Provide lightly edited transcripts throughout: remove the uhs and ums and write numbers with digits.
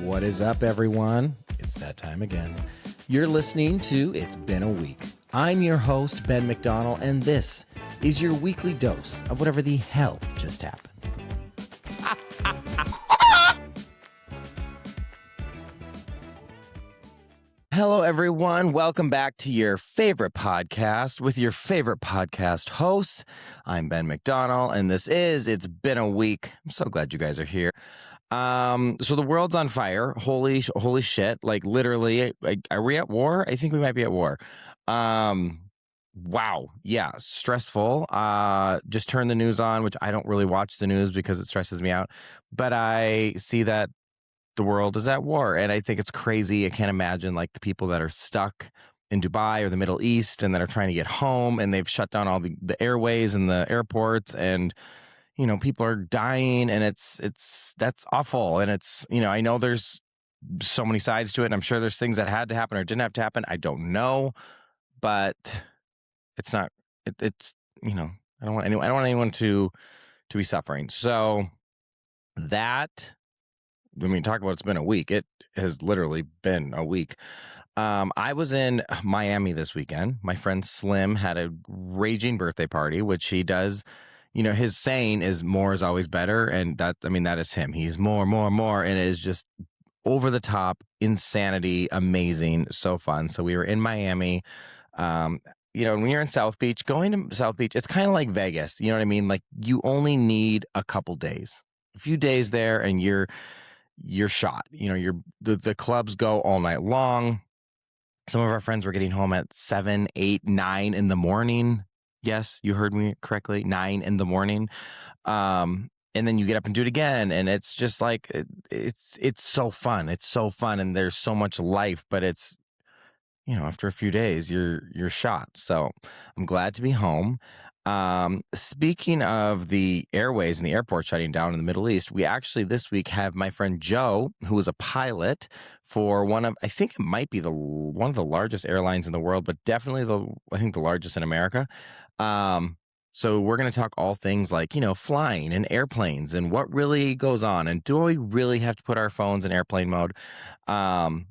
What is up, everyone? It's that time again. You're listening to It's Been a Week. I'm your host, Ben McDonald, and this is your weekly dose of whatever the hell just happened. Hello, everyone. Welcome back to your favorite podcast with your favorite podcast hosts. I'm Ben McDonald, and this is It's Been a Week. I'm so glad you guys are here. So the world's on fire. Holy shit. Like literally, are we at war? I think we might be at war. Wow. Yeah. Stressful. Just turn the news on, which I don't really watch the news because it stresses me out. But I see that the world is at war, and I think it's crazy. I can't imagine like the people that are stuck in Dubai or the Middle East and that are trying to get home, and they've shut down all the airways and the airports, and you know, people are dying, and that's awful. And it's, you know, I know there's so many sides to it, and I'm sure there's things that had to happen or didn't have to happen. I don't know, but it's not. It's you know, I don't want anyone to be suffering. So that. I mean, talk about it's been a week. It has literally been a week. I was in Miami this weekend. My friend Slim had a raging birthday party, which he does. You know, his saying is more is always better. And that is him. He's more. And it is just over the top, insanity, amazing, so fun. So we were in Miami. You know, when you're in South Beach, going to South Beach, it's kind of like Vegas. You know what I mean? Like you only need a couple days, a few days there, and you're shot. You know, the clubs go all night long. Some of our friends were getting home at 7, 8, 9 in the morning. Yes, you heard me correctly, 9 in the morning. And then you get up and do it again. And it's just like, it's so fun. It's so fun. And there's so much life, but it's, you know, after a few days, you're shot. So I'm glad to be home. Speaking of the airways and the airport shutting down in the Middle East, we actually this week have my friend Joe, who is a pilot for I think it might be one of the largest airlines in the world, but definitely I think the largest in America. So we're going to talk all things like, you know, flying and airplanes and what really goes on. And do we really have to put our phones in airplane mode? And,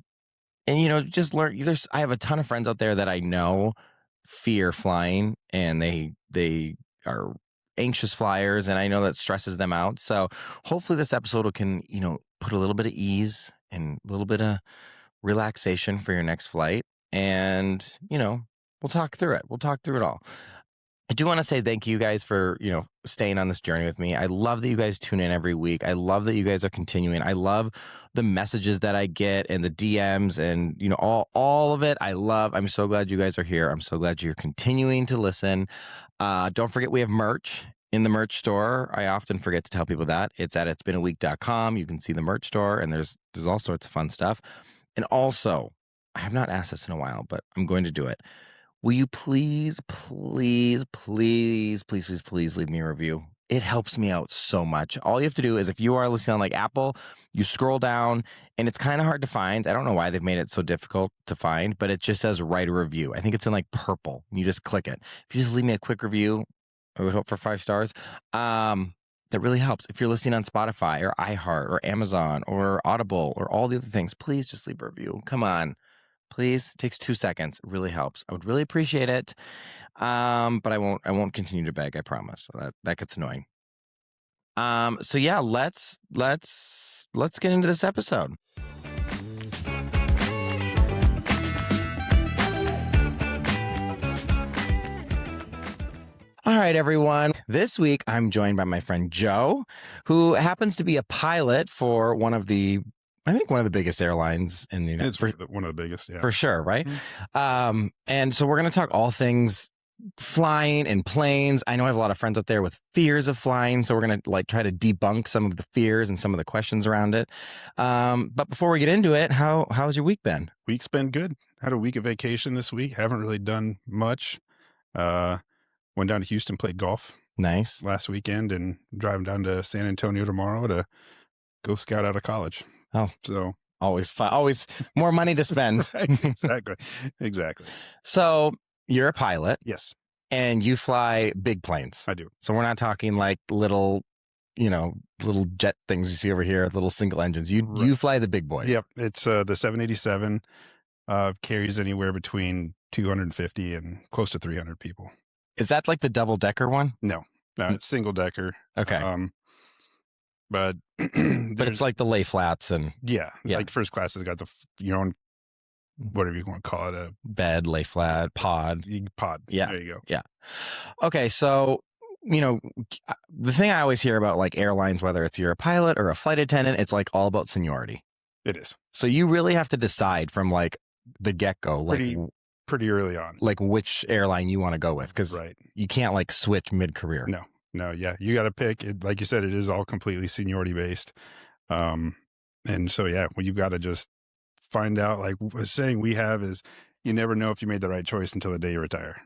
you know, just learn. I have a ton of friends out there that I know fear flying, and they are anxious flyers, and I know that stresses them out. So hopefully this episode can, you know, put a little bit of ease and a little bit of relaxation for your next flight. And, you know, we'll talk through it. We'll talk through it all. I do want to say thank you guys for, you know, staying on this journey with me. I love that you guys tune in every week. I love that you guys are continuing. I love the messages that I get and the DMs and, you know, all of it. I'm so glad you guys are here. I'm so glad you're continuing to listen. Don't forget we have merch in the merch store. I often forget to tell people that. It's at itsbeenaweek.com. You can see the merch store, and there's all sorts of fun stuff. And also, I have not asked this in a while, but I'm going to do it. Will you please leave me a review? It helps me out so much. All you have to do is, if you are listening on like Apple, you scroll down, and it's kind of hard to find. I don't know why they've made it so difficult to find, but it just says write a review. I think it's in like purple. You just click it. If you just leave me a quick review, I would hope for 5 stars. That really helps. If you're listening on Spotify or iHeart or Amazon or Audible or all the other things, please just leave a review. Come on. Please, it takes 2 seconds. It really helps. I would really appreciate it. But I won't continue to beg, I promise. So that gets annoying. So yeah, let's get into this episode. All right, everyone. This week, I'm joined by my friend Joe, who happens to be a pilot for one of the biggest airlines in the United States. It's one of the biggest, yeah. For sure, right? Mm-hmm. And so we're going to talk all things flying and planes. I know I have a lot of friends out there with fears of flying, so we're going to like try to debunk some of the fears and some of the questions around it. But before we get into it, how's your week been? Week's been good. Had a week of vacation this week. Haven't really done much. Went down to Houston, played golf. Nice. Last weekend, and driving down to San Antonio tomorrow to go scout out of college. Oh, so always fun. Always more money to spend. Exactly. So you're a pilot. Yes. And you fly big planes. I do. So we're not talking like little little jet things you see over here, little single engines. You fly the big boys. Yep. It's the 787 carries anywhere between 250 and close to 300 people. Is that like the double decker one? No, it's single decker. Okay. But but it's like the lay flats and like first class has got your own, whatever you want to call it, a bed, lay flat, pod. Yeah. There you go. Yeah. Okay. So, the thing I always hear about like airlines, whether it's you're a pilot or a flight attendant, it's like all about seniority. It is. So you really have to decide from like the get-go, like pretty early on, like which airline you want to go with. Cause you can't like switch mid-career. No. Yeah. You got to pick it. Like you said, it is all completely seniority based. And so, well, you've got to just find out, like a saying we have is, you never know if you made the right choice until the day you retire.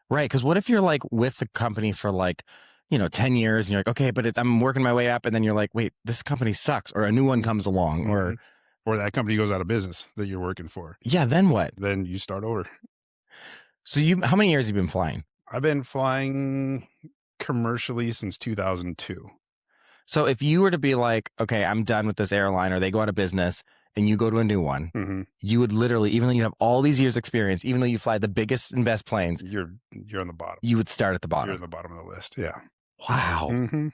Right. Because what if you're like with the company for like, 10 years and you're like, okay, but I'm working my way up. And then you're like, wait, this company sucks. Or a new one comes along or that company goes out of business that you're working for. Yeah. Then what? Then you start over. So how many years have you been flying? I've been flying commercially since 2002. So if you were to be like, okay, I'm done with this airline, or they go out of business and you go to a new one, you would literally, even though you have all these years experience, even though you fly the biggest and best planes, you're on the bottom. You would start at the bottom. You're at the bottom of the list. Yeah. Wow.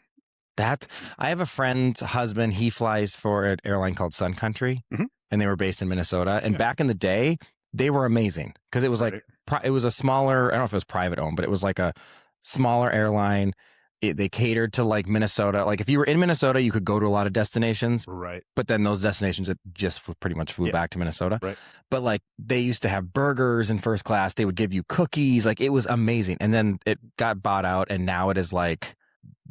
I have a friend's husband. He flies for an airline called Sun Country, and they were based in Minnesota. And back in the day, they were amazing because it was like, it was a smaller, I don't know if it was private owned, but it was like a smaller airline. They catered to like Minnesota. Like if you were in Minnesota, you could go to a lot of destinations. Right. But then those destinations just pretty much flew back to Minnesota. Right. But like they used to have burgers in first class. They would give you cookies. Like it was amazing. And then it got bought out, and now it is like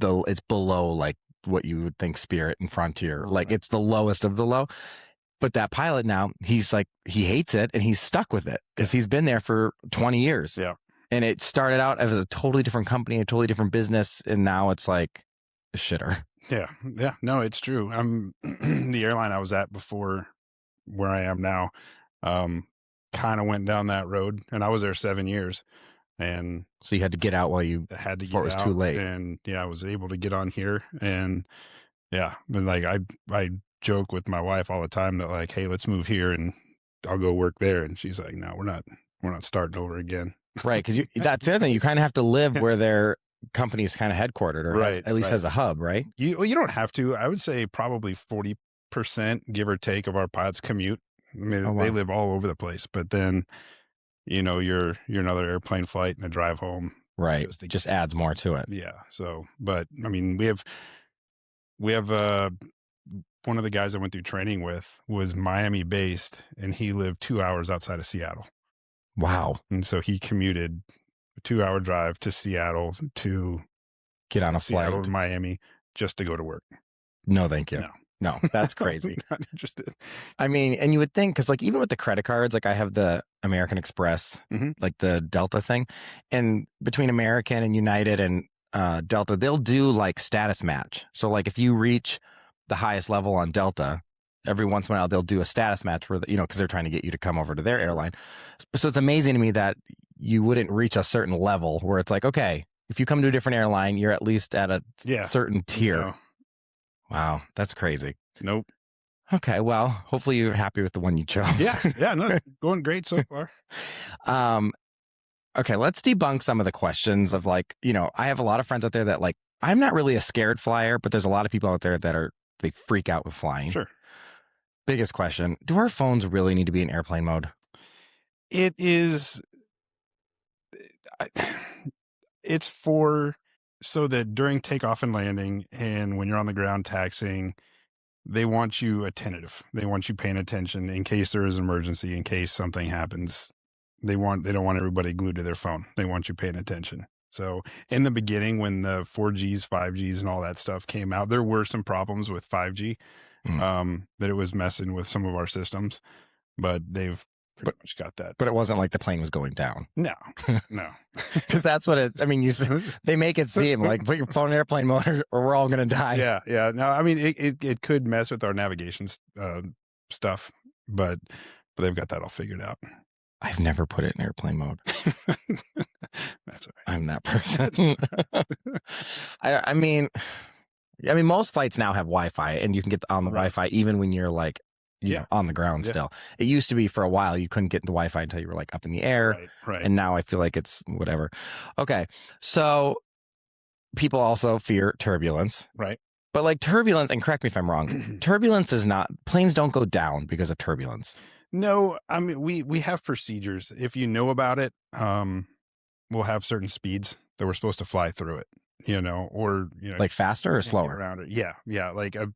it's below like what you would think Spirit and Frontier. Right. Like it's the lowest of the low. But that pilot now, he's like, he hates it and he's stuck with it because he's been there for 20 years. Yeah. And it started out as a totally different company, a totally different business. And now it's like a shitter. Yeah. Yeah. No, it's true. The airline I was at before where I am now, kind of went down that road, and I was there 7 years. And so you had to get out while you had to get before it was out, too late. And I was able to get on here, and and like I joke with my wife all the time that like, hey, let's move here and I'll go work there. And she's like, no, we're not starting over again. Right. Because that's the other thing. You kind of have to live where their company's kind of headquartered, or at least has a hub, right? You don't have to. I would say probably 40%, give or take, of our pilots commute. I mean, they live all over the place, but then, you're another airplane flight and a drive home. Right. Just adds more to it. Yeah. So, but I mean, we have one of the guys I went through training with was Miami based, and he lived 2 hours outside of Seattle. Wow. And so he commuted a 2-hour drive to Seattle to get on a flight to Miami just to go to work. No, thank you. No, that's crazy. Not interested. I mean, and you would think, because like even with the credit cards, like I have the American Express, like the Delta thing, and between American and United and Delta, they'll do like status match. So like if you reach the highest level on Delta, every once in a while they'll do a status match where because they're trying to get you to come over to their airline. So it's amazing to me that you wouldn't reach a certain level where it's like, okay, if you come to a different airline, you're at least at a certain tier. No. Wow, that's crazy. Nope. Okay, well, hopefully you're happy with the one you chose. Yeah, no, going great so far. Okay, let's debunk some of the questions of like, I have a lot of friends out there that like, I'm not really a scared flyer, but there's a lot of people out there that they freak out with flying. Sure. Biggest question, do our phones really need to be in airplane mode? It is, it's so that during takeoff and landing and when you're on the ground taxiing, they want you attentive. They want you paying attention in case there is an emergency, in case something happens. They don't want everybody glued to their phone. They want you paying attention. So in the beginning, when the 4Gs, 5Gs and all that stuff came out, there were some problems with 5G. That it was messing with some of our systems, but they've pretty much got that. But it wasn't like the plane was going down. No. Because that's what they make it seem like put your phone in airplane mode or we're all going to die. Yeah. No, I mean, it could mess with our navigation stuff, but they've got that all figured out. I've never put it in airplane mode. That's all right. I'm that person. I mean, I mean, most flights now have Wi-Fi, and you can get on the Right. Wi-Fi even when you're like, Yeah. on the ground Yeah. still. It used to be for a while you couldn't get the Wi-Fi until you were like up in the air, Right. and now I feel like it's whatever. Okay, so people also fear turbulence, Right. but like turbulence, and correct me if I'm wrong, turbulence is not, planes don't go down because of turbulence. No, I mean we have procedures. If you know about it, we'll have certain speeds that we're supposed to fly through it, or Like faster or can't get slower? around it. Yeah, like a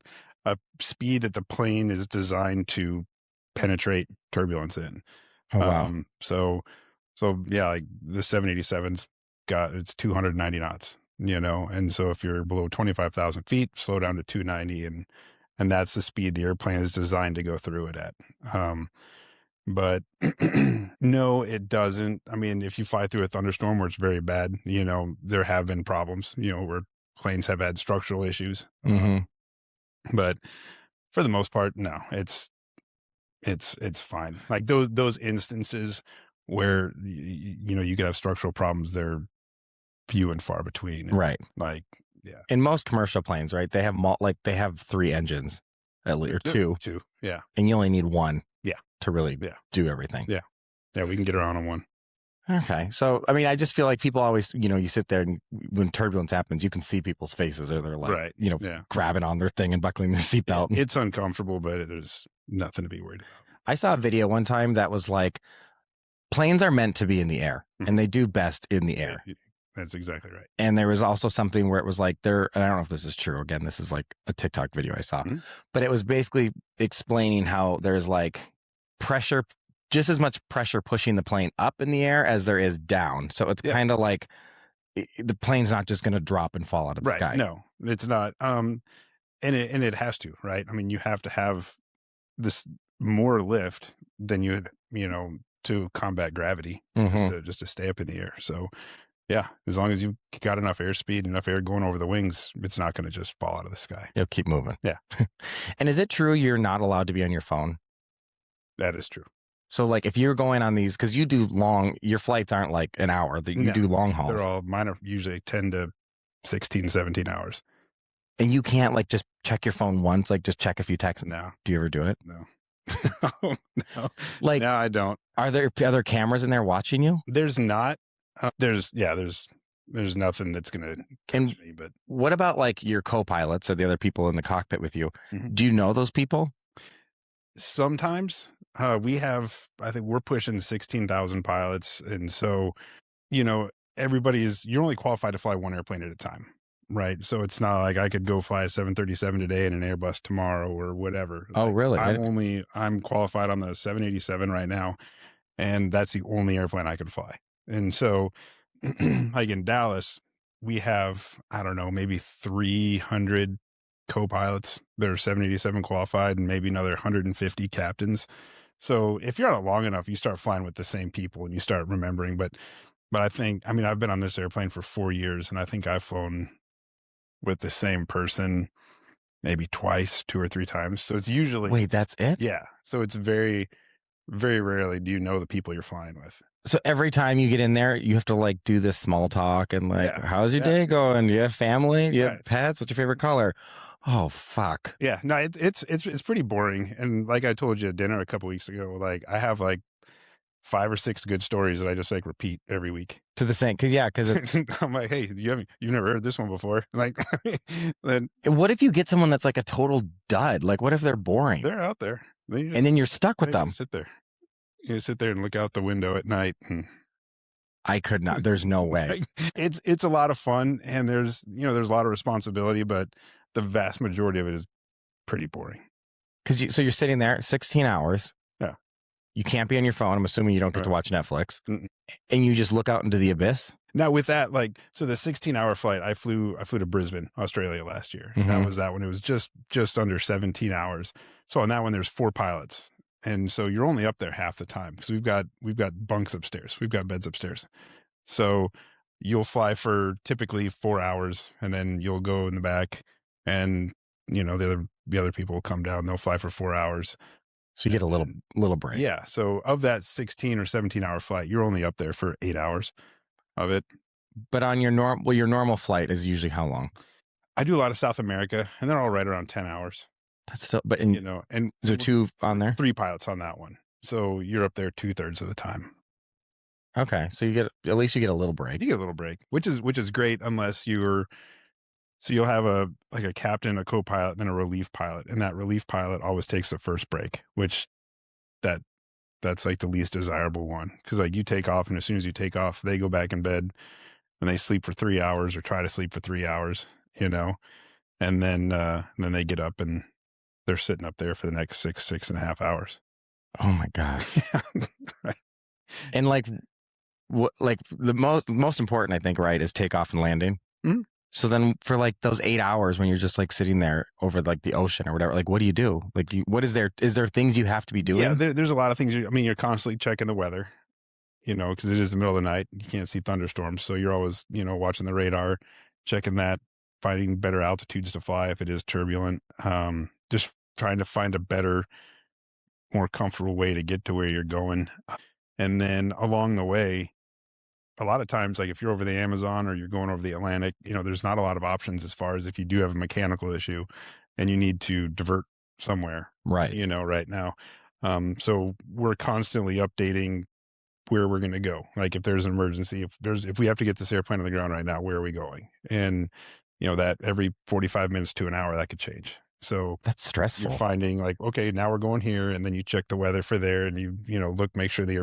speed that the plane is designed to penetrate turbulence in. Oh wow. So yeah, like the 787's it's 290 knots, and so if you're below 25,000 feet, slow down to 290, and that's the speed the airplane is designed to go through it at. But no, it doesn't. I mean, if you fly through a thunderstorm where it's very bad, there have been problems, where planes have had structural issues. Mm-hmm. But for the most part, no, it's fine. Like those instances where you could have structural problems, they're few and far between. Right. Like, yeah. In most commercial planes, right? They have they have 3 engines, at least, or 2, Yeah. and you only need 1. Yeah. To really Yeah. do everything. Yeah. Yeah, we can get around on 1. Okay. So, I mean, I just feel like people always, you sit there and when turbulence happens, you can see people's faces or they're like, Right. Yeah. grabbing on their thing and buckling their seatbelt. It's uncomfortable, but there's nothing to be worried about. I saw a video one time that was like, planes are meant to be in the air and they do best in the air. That's exactly right. And there was also something where it was like and I don't know if this is true. Again, this is like a TikTok video I saw, but it was basically explaining how there's like pressure, just as much pressure pushing the plane up in the air as there is down. So it's kind of like the plane's not just going to drop and fall out of the sky. No, it's not. And it has to, right? I mean, you have to have this more lift than to combat gravity, just to stay up in the air. So yeah, as long as you've got enough airspeed, enough air going over the wings, it's not going to just fall out of the sky. You'll keep moving. Yeah. And is it true you're not allowed to be on your phone? That is true. So like if you're going on these, because you do your flights aren't like an hour, you do long hauls. Mine are usually 10 to 16, 17 hours. And you can't like just check your phone once, like just check a few texts. No. Do you ever do it? No. No. Like, no, I don't. Are there other cameras in there watching you? There's not. There's nothing that's going to catch me. But what about like your co-pilots or the other people in the cockpit with you? Mm-hmm. Do you know those people? Sometimes I think we're pushing 16,000 pilots. And so, you're only qualified to fly one airplane at a time. Right. So it's not like I could go fly a 737 today and an Airbus tomorrow or whatever. Oh, really? I'm qualified on the 787 right now. And that's the only airplane I could fly. And so like in Dallas, we have, I don't know, maybe 300 co-pilots that are 787 qualified and maybe another 150 captains. So if you're on it long enough, you start flying with the same people and you start remembering. But I've been on this airplane for 4 years and I think I've flown with the same person maybe twice, 2 or 3 times. So it's usually... Wait, that's it? Yeah. So it's very, very rarely do you know the people you're flying with. So every time you get in there, you have to like do this small talk and like, how's your day going? Do you have family? Do you have pets? What's your favorite color? Oh, fuck. Yeah. No, it's pretty boring. And like I told you at dinner a couple weeks ago, like I have like 5 or 6 good stories that I just like repeat every week to the same. Because I'm like, hey, you've never heard this one before. Like, then what if you get someone that's like a total dud? Like, what if they're boring? They're out there, and then you're stuck with them. You sit there and look out the window at night. And I could not. There's no way. It's a lot of fun, and there's a lot of responsibility, but the vast majority of it is pretty boring. So you're sitting there 16 hours. Yeah. You can't be on your phone. I'm assuming you don't get to watch Netflix. And you just look out into the abyss. Now with that, so the 16-hour flight, I flew to Brisbane, Australia last year. That was that one. It was just under 17 hours. So on that one, there's 4 pilots. And so you're only up there half the time because we've got bunks upstairs. We've got beds upstairs. So you'll fly for typically 4 hours and then you'll go in the back and, the other people will come down. They'll fly for 4 hours. So you get a little break. Yeah. So of that 16 or 17-hour flight, you're only up there for 8 hours of it. But on your normal flight is usually how long? I do a lot of South America, and they're all right around 10 hours, That's still, but in, and is there two on there? 3 pilots on that one. So you're up there 2/3 of the time. Okay, so you get at least you get a little break. You get a little break, which is great unless you're so you'll have a captain, a co-pilot, then a relief pilot, and that relief pilot always takes the first break, which that that's like the least desirable one, because like you take off, and as soon as you take off, they go back in bed and they sleep for 3 hours or try to sleep for 3 hours, and then they get up and they're sitting up there for the next 6.5 hours. Oh my god! Yeah, right. And like, what? Like the most important, I think, right, is takeoff and landing. Mhm. So then, for like those 8 hours when you're just like sitting there over like the ocean or whatever, like what do you do? Like, what is there? Is there things you have to be doing? Yeah, there's a lot of things. I mean, you're constantly checking the weather, because it is the middle of the night. You can't see thunderstorms, so you're always, watching the radar, checking that, finding better altitudes to fly if it is turbulent. Just trying to find a better, more comfortable way to get to where you're going. And then along the way, a lot of times, like if you're over the Amazon or you're going over the Atlantic, there's not a lot of options as far as if you do have a mechanical issue and you need to divert somewhere, Right. right now. So we're constantly updating where we're going to go. Like if there's an emergency, if we have to get this airplane on the ground right now, where are we going? And, that every 45 minutes to an hour, that could change. So That's you're stressful. finding like, okay, now we're going here. And then you check the weather for there and make sure the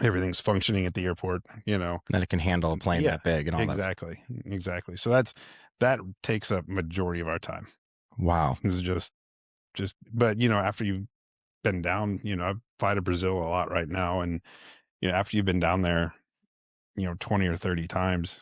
everything's functioning at the airport, That it can handle a plane Yeah, that big and all that. exactly. So that takes up majority of our time. Wow. This is but after you've been down, I fly to Brazil a lot right now. And, after you've been down there, 20 or 30 times,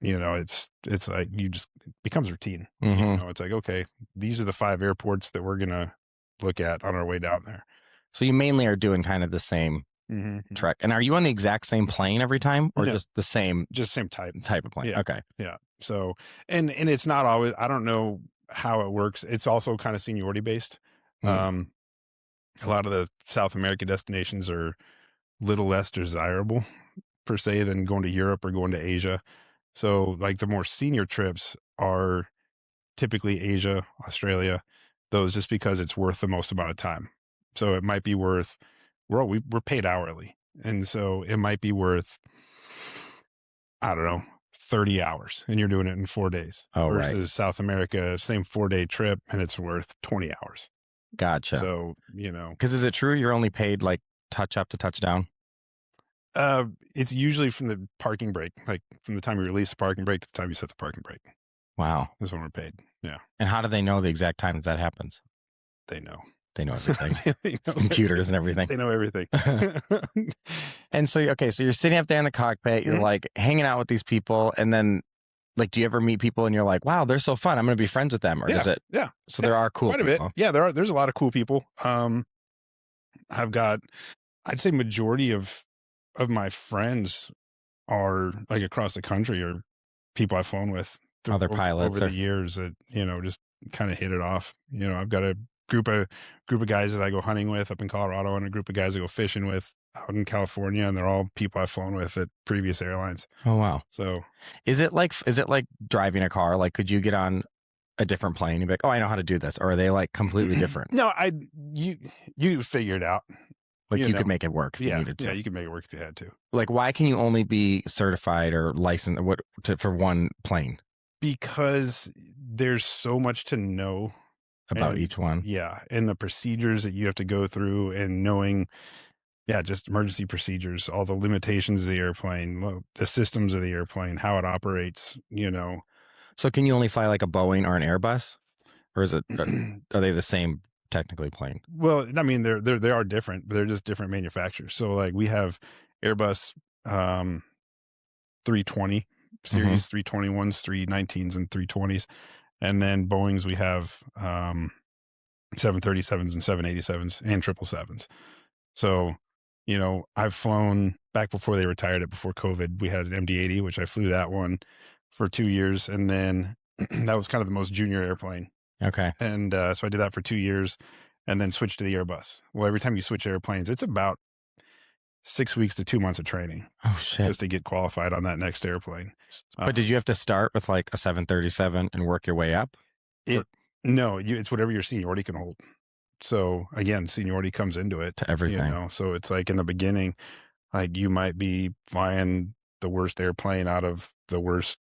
it's like it becomes routine. Mhm. It's like, okay, these are the 5 airports that we're going to look at on our way down there. So you mainly are doing kind of the same Mm-hmm. trek. And are you on the exact same plane every time, or No. just the same Just same type of plane? Yeah. Okay. Yeah. So, and it's not always, I don't know how it works. It's also kind of seniority based. Mm. A lot of the South American destinations are little less desirable per se than going to Europe or going to Asia. So like the more senior trips are typically Asia, Australia, those just because it's worth the most amount of time. So it might be worth, we're paid hourly. And so it might be worth, I don't know, 30 hours and you're doing it in 4 days Oh, right. versus South America, same 4-day trip and it's worth 20 hours. Gotcha. So, Because is it true you're only paid like touch up to touchdown? it's usually from the parking break, like from the time you release the parking brake to the time you set the parking brake. Wow. That's when we're paid. Yeah. And how do they know the exact time that happens? They know. They know everything. They know Computers and everything. They know everything. And so, okay, so you're sitting up there in the cockpit, you're Mhm. like hanging out with these people, and then like, do you ever meet people and you're like, wow, they're so fun, I'm going to be friends with them? Or does it? Yeah. So there are cool Quite a bit. people. Yeah, there's a lot of cool people. I'd say majority of my friends are like across the country or people I've flown with Other pilots over or- the years that, just kind of hit it off. I've got a group of guys that I go hunting with up in Colorado and a group of guys I go fishing with out in California, and they're all people I've flown with at previous airlines. Oh, wow. So Is it like driving a car? Like, could you get on a different plane and be like, oh, I know how to do this? Or are they like completely different? no, you figure it out. Like you could make it work if you Yeah, needed to. yeah, you could make it work if you had to. Like, why can you only be certified or licensed for one plane Because there's so much to know about And- each one? Yeah, and the procedures that you have to go through and knowing, just emergency procedures, all the limitations of the airplane, the systems of the airplane, how it operates, So can you only fly like a Boeing or an Airbus, or is it are they the same technically plane? Well, I mean, they are different, but they're just different manufacturers. So like we have Airbus 320 series, 321s, 319s, and 320s. And then Boeings, we have 737s and 787s and 777s. So, I've flown back before they retired it, before COVID. We had an MD-80, which I flew that one for 2 years. And then that was kind of the most junior airplane. Okay. And so I did that for 2 years and then switched to the Airbus. Well, every time you switch airplanes, it's about 6 weeks to 2 months of training Oh shit. just to get qualified on that next airplane. But did you have to start with like a 737 and work your way up? It no, it's whatever your seniority can hold. So again, seniority comes into it, To everything. So it's like in the beginning, like you might be flying the worst airplane out of the worst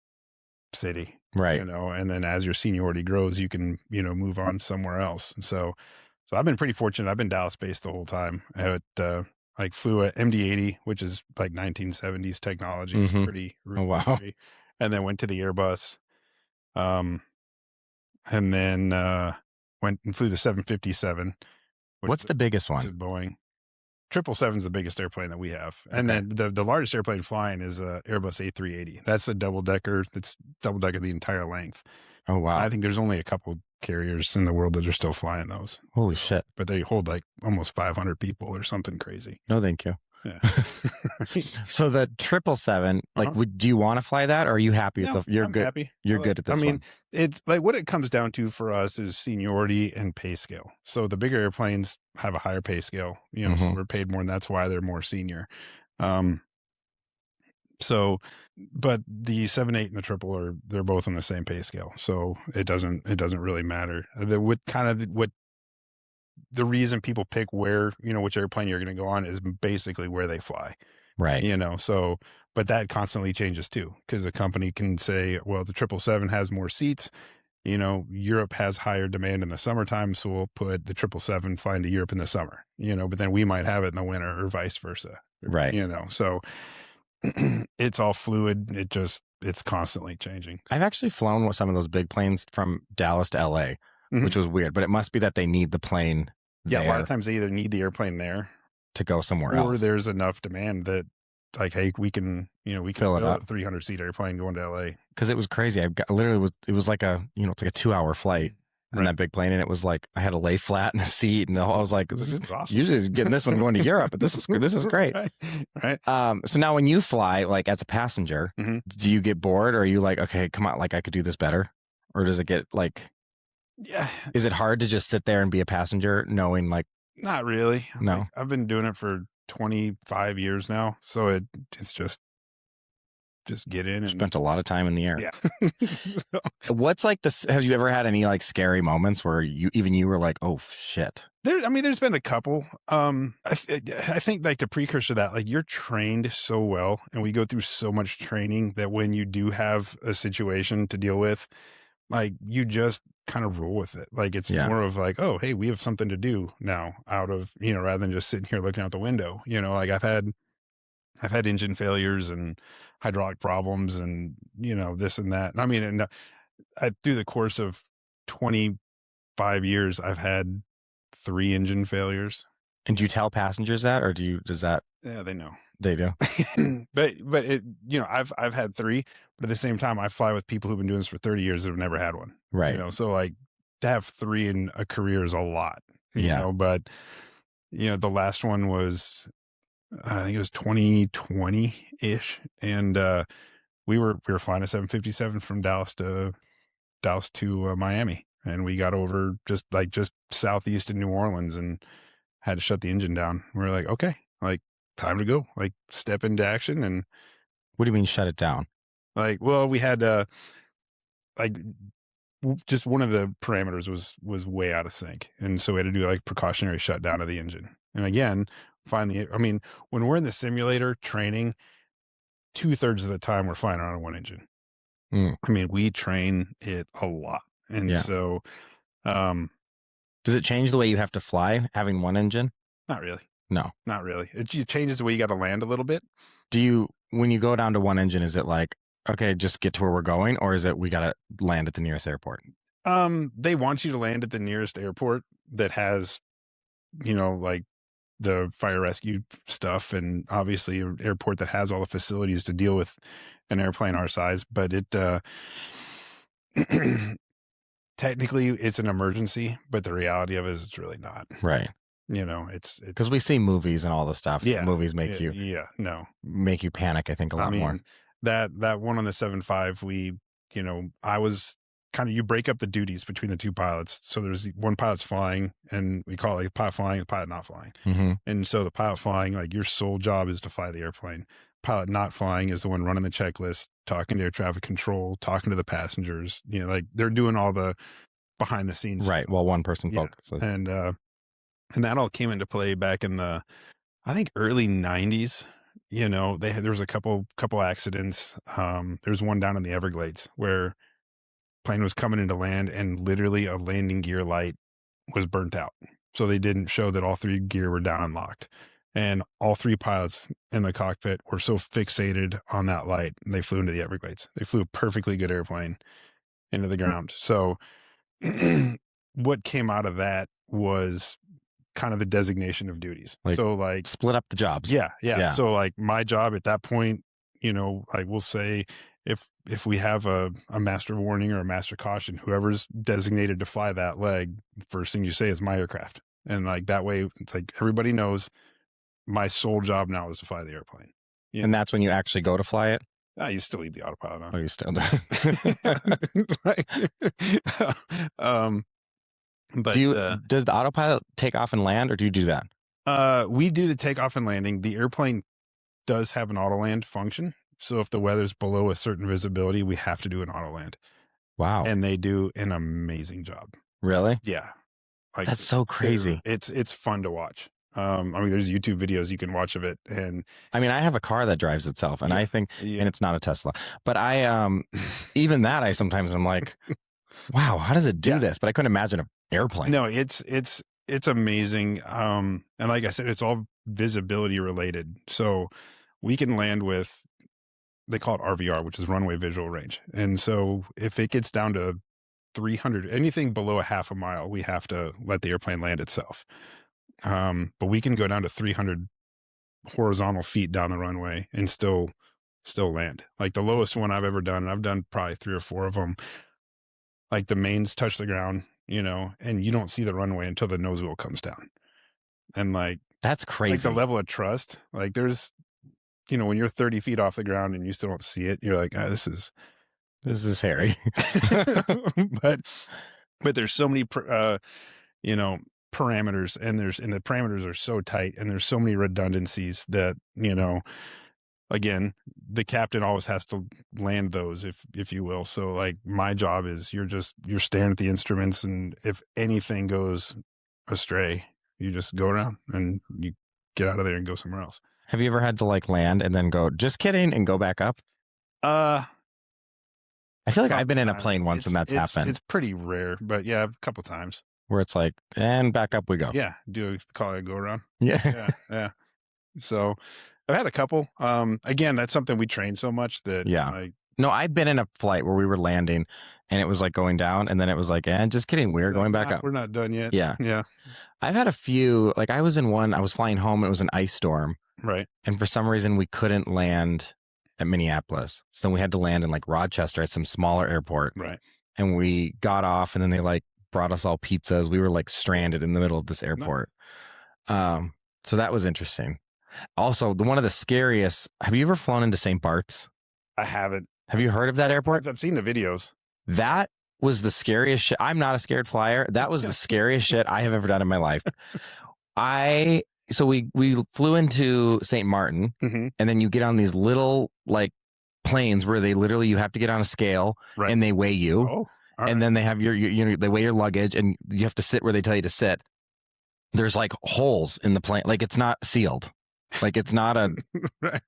city, Right. and then as your seniority grows, you can, move on somewhere else. So I've been pretty fortunate. I've been Dallas based the whole time. Like flew a MD-80, which is like 1970s technology. It's Mhm. pretty Oh, wow. rudimentary. And then went to the Airbus. Um, and then went and flew the 757. What's the biggest Which is one? Boeing. 777 is the biggest airplane that we have. And Okay. then the largest airplane flying is a Airbus A380. That's the double decker. That's double decker the entire length. Oh, wow. I think there's only a couple carriers in the world that are still flying those. Holy shit. But they hold like almost 500 people or something crazy. No, thank you. Yeah. So the 777, like, do you want to fly that, or are you happy with No, I'm good? happy. You're good at this I mean, one. it's like what it comes down to for us is seniority and pay scale. So the bigger airplanes have a higher pay scale, so Mhm. we're paid more, and that's why they're more senior. So, but the 7-8 and the triple they're both on the same pay scale. So it doesn't really matter. The reason people pick where, which airplane you're going to go on is basically where they fly. Right. So, but that constantly changes too, because a company can say, well, the 777 has more seats. Europe has higher demand in the summertime, so we'll put the 777 flying to Europe in the summer, but then we might have it in the winter or vice versa. Right. So it's all fluid. It's constantly changing. I've actually flown with some of those big planes from Dallas to LA, Mhm. which was weird, but it must be that they need the plane Yeah, a lot there of times they either need the airplane there to go somewhere or else. there's enough demand that like, hey, we can Fill it up. a 300-seat airplane going to LA. Because it was crazy. It was like it's like a 2-hour flight in that big plane, and it was like I had to lay flat in a seat, and I was like, This is awesome. usually getting this one going to Europe, but this is great. Right. So now when you fly, like as a passenger, Mhm. do you get bored, or are you like, okay, come on, like I could do this better, or does it get like, Yeah, is it hard to just sit there and be a passenger, knowing like, not really. No. Like, I've been doing it for 25 years now, so it's just get in and spent a lot of time in the air? yeah. So, What's like this? Have you ever had any like scary moments where you were like, oh shit? there's been a couple. I think like the precursor to that, like you're trained so well, and we go through so much training that when you do have a situation to deal with, like you just kind of roll with it. Like it's Yeah. more of like, oh, hey, we have something to do now out of, rather than just sitting here looking out the window. Like I've had engine failures and hydraulic problems and, this and that. I mean, and through the course of 25 years, I've had 3 engine failures. And do you tell passengers that, or does that? Yeah, they know. They do. but it, I've had 3, but at the same time, I fly with people who've been doing this for 30 years that have never had one. Right. So like to have 3 in a career is a lot, Yeah. but the last one was, I think it was 2020-ish. And, we were flying a 757 from Dallas to Miami. And we got over just southeast of New Orleans and had to shut the engine down. We were like, okay, like time to go, like step into action. And What do you mean shut it down? like, well, we had, like just one of the parameters was way out of sync. And so we had to do like precautionary shutdown of the engine. And again, when we're in the simulator training, 2/3 of the time we're flying around on one engine. Mm. I mean, we train it a lot. And Yeah. so, Does it change the way you have to fly having one engine? not really. No. Not really. It just changes the way you got to land a little bit. When you go down to one engine, is it like, okay, just get to where we're going, or is it we got to land at the nearest airport? They want you to land at the nearest airport that has, like the fire rescue stuff, and obviously an airport that has all the facilities to deal with an airplane our size. But it, technically it's an emergency, but the reality of it is it's really not. Right. It's Because we see movies and all the stuff. Yeah. Movies make you make you panic, I think, a lot more. That one on the 7.5, I was kind of, you break up the duties between the two pilots. So there's one pilot's flying, and we call it like pilot flying, the pilot not flying. Mm-hmm. And so the pilot flying, like your sole job is to fly the airplane. Pilot not flying is the one running the checklist, talking to air traffic control, talking to the passengers. Like they're doing all the behind the scenes. Right. Well, one person focuses. And that all came into play back in the, I think, early 90s. There was a couple accidents. There's one down in the Everglades where plane was coming into land and literally a landing gear light was burnt out. So they didn't show that all three gear were down and locked. And all three pilots in the cockpit were so fixated on that light, and they flew into the Everglades. They flew a perfectly good airplane into the ground. So what came out of that was kind of the designation of duties. So like split up the jobs. Yeah. So like my job at that point, like we'll say if we have a master warning or a master caution, whoever's designated to fly that leg, first thing you say is my aircraft. And like that way, it's like everybody knows my sole job now is to fly the airplane. And that's when you actually go to fly it? You still leave the autopilot on. Oh, you still do. But does the autopilot take off and land, or do you do that? We do the takeoff and landing. The airplane does have an auto land function. So if the weather's below a certain visibility, we have to do an auto land. Wow. And they do an amazing job. Really? Yeah. Like, that's so crazy. It's fun to watch. There's YouTube videos you can watch of it. And I have a car that drives itself, and I think, and it's not a Tesla, but even that, I'm like, wow, how does it do this? But I couldn't imagine an airplane. No, it's amazing. And like I said, it's all visibility related. So we can land with, they call it RVR, which is runway visual range. And so if it gets down to 300, anything below a half a mile, we have to let the airplane land itself. But we can go down to 300 horizontal feet down the runway and still land. Like the lowest one I've ever done, and I've done probably 3 or 4 of them, like the mains touch the ground, and you don't see the runway until the nose wheel comes down. And like, that's crazy. Like the level of trust, like there's, when you're 30 feet off the ground and you still don't see it, you're like, this is hairy. but there's so many, parameters, and the parameters are so tight, and there's so many redundancies that, again, the captain always has to land those, if you will. So like my job is you're staring at the instruments, and if anything goes astray, you just go around and you get out of there and go somewhere else. Have you ever had to like land and then go, just kidding, and go back up? I feel like I've been in a plane once when that's happened. It's pretty rare, but yeah, a couple times. Where it's like, and back up we go. Yeah, call it a go around. Yeah. Yeah. So I've had a couple. Again, that's something we train so much that no, I've been in a flight where we were landing and it was like going down, and then it was like, and just kidding, we're going back up. We're not done yet. Yeah. I've had a few, like I was in one, I was flying home, it was an ice storm. Right. And for some reason we couldn't land at Minneapolis. So then we had to land in like Rochester at some smaller airport. Right. And we got off, and then they like brought us all pizzas. We were like stranded in the middle of this airport. So that was interesting. Also, one of the scariest, have you ever flown into St. Bart's? I haven't. Have you heard of that airport? I've seen the videos. That was the scariest shit. I'm not a scared flyer. That was the scariest shit I have ever done in my life. So we flew into St. Martin, and then you get on these little like planes where they literally, you have to get on a scale, and they weigh you. Oh, and then they have they weigh your luggage, and you have to sit where they tell you to sit. There's like holes in the plane. Like it's not sealed. Like it's not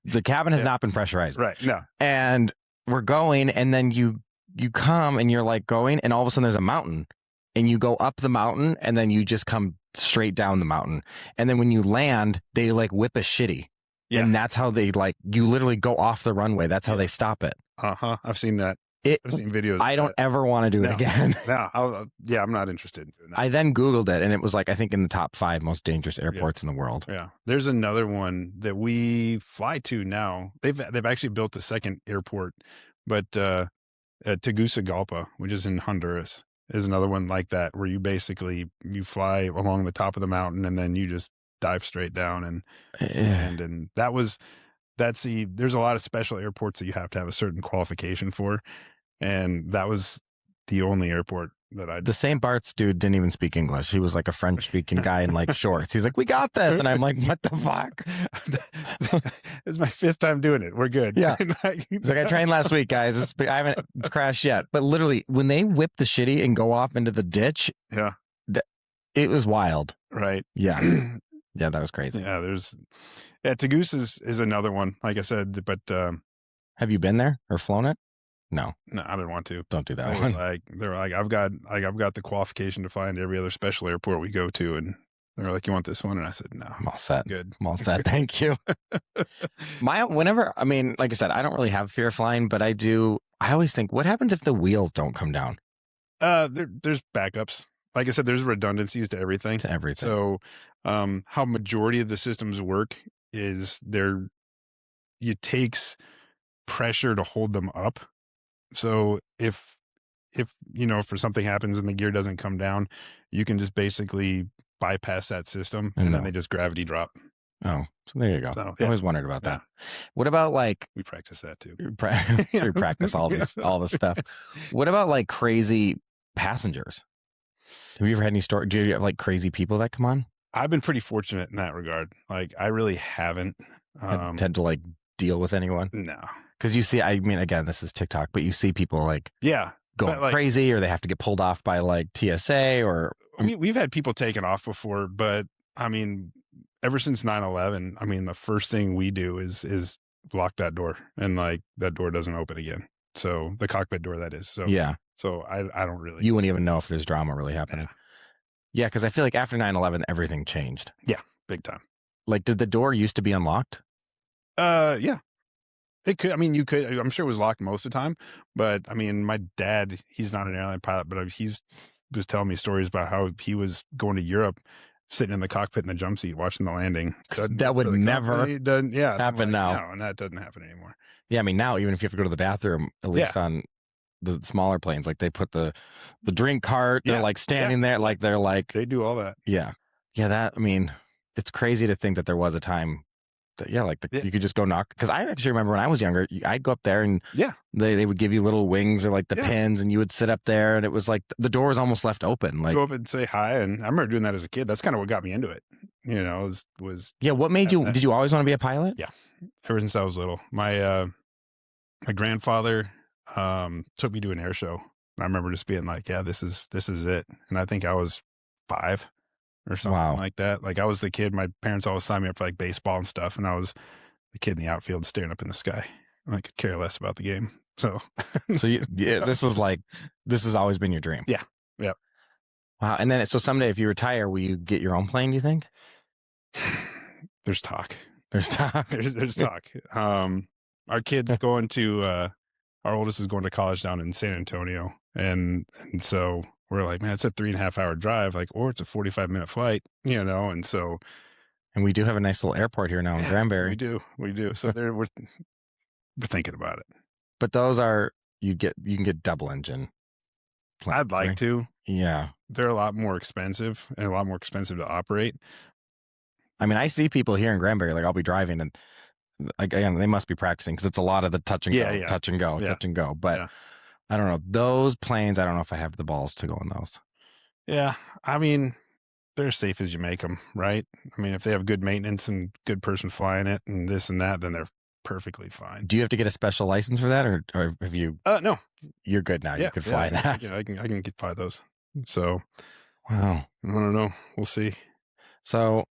the cabin has not been pressurized. Right. No. And we're going, and then you come and you're like going, and all of a sudden there's a mountain, and you go up the mountain, and then you just come straight down the mountain. And then when you land, they like whip a shitty. Yeah. And that's how they like, you literally go off the runway. That's how they stop it. I've seen that. I've seen videos. I don't ever want to do it again. No, I'm not interested in doing that. I then Googled it, and it was like, I think in the top 5 most dangerous airports in the world. Yeah. There's another one that we fly to now. They've actually built a second airport, but Tegucigalpa, which is in Honduras, is another one like that, where you fly along the top of the mountain, and then you just dive straight down. And there's a lot of special airports that you have to have a certain qualification for. And that was the only airport that I. The same Bart's dude didn't even speak English. He was like a French speaking guy in like shorts. He's like, we got this. And I'm like, what the fuck? This is my 5th time doing it. We're good. Yeah. He's like, I trained last week, guys. I haven't crashed yet. But literally, when they whip the shitty and go off into the ditch, Yeah. It was wild. Right. Yeah. Yeah, that was crazy. Yeah, Tagoose is another one, like I said, but have you been there or flown it? No, I didn't want to. Don't do that one. They're like, I've got the qualification to fly into every other special airport we go to, and they're like, you want this one? And I said, no, I'm all set. Good. I'm all set. Thank you. I mean, like I said, I don't really have fear of flying, but I always think, what happens if the wheels don't come down? There's backups. Like I said, there's redundancies to everything. So, how majority of the systems work is it takes pressure to hold them up. So if for something happens and the gear doesn't come down, you can just basically bypass that system and then they just gravity drop. Oh, so there you go. So, I always wondered about that. What about like we practice that too? We practice all this stuff. What about like crazy passengers? Have you ever had any story? Do you have like crazy people that come on? I've been pretty fortunate in that regard. Like I really haven't tend to like deal with anyone. No. Because you see, I mean, again, this is TikTok, but you see people like going like, crazy, or they have to get pulled off by like TSA, or we've had people taken off before, but I mean, ever since 9/11, I mean, the first thing we do is lock that door, and like that door doesn't open again. So the cockpit door, that is. So yeah. So I don't really. You wouldn't even know if there's drama really happening. Yeah, because I feel like after 9/11, everything changed. Yeah, big time. Like, did the door used to be unlocked? Yeah. It could. I mean, you could. I'm sure it was locked most of the time, but I mean, my dad, he's not an airline pilot, but he was telling me stories about how he was going to Europe, sitting in the cockpit in the jump seat watching the landing. That would never happen now. No, and that doesn't happen anymore. Yeah, I mean, now even if you have to go to the bathroom, at least on the smaller planes, like they put the drink cart, they're like standing there, like they're like they do all that. Yeah, that. I mean, it's crazy to think that there was a time. You could just go knock. Because I actually remember when I was younger, I'd go up there and they would give you little wings or like the pins, and you would sit up there, and it was like the door was almost left open. Like, go up and say hi. And I remember doing that as a kid. That's kind of what got me into it. You know, was what made you? Did you always want to be a pilot? Yeah, ever since I was little. My grandfather took me to an air show. I remember just being like, yeah, this is it. And I think I was 5. Or something like that. Like I was the kid. My parents always signed me up for like baseball and stuff, and I was the kid in the outfield staring up in the sky. I could care less about the game. So, this has always been your dream. Yeah. Wow. And then, so someday, if you retire, will you get your own plane? Do you think? There's talk. There's talk. There's talk. Our kid's going to. Our oldest is going to college down in San Antonio, and so. We're like, man, it's a 3.5 hour drive, like, or it's a 45-minute flight, you know, and so. And we do have a nice little airport here now in Granbury. We do. So we're thinking about it. But those are you can get double engine planes. I'd like to. Yeah, they're a lot more expensive and a lot more expensive to operate. I mean, I see people here in Granbury, like I'll be driving, and again, they must be practicing because it's a lot of the touch and go, touch and go. But I don't know. Those planes, I don't know if I have the balls to go on those. Yeah. I mean, they're as safe as you make them, right? I mean, if they have good maintenance and good person flying it and this and that, then they're perfectly fine. Do you have to get a special license for that, or have you? No. You're good now. You could fly that. I can fly those. So, wow. I don't know. We'll see. So,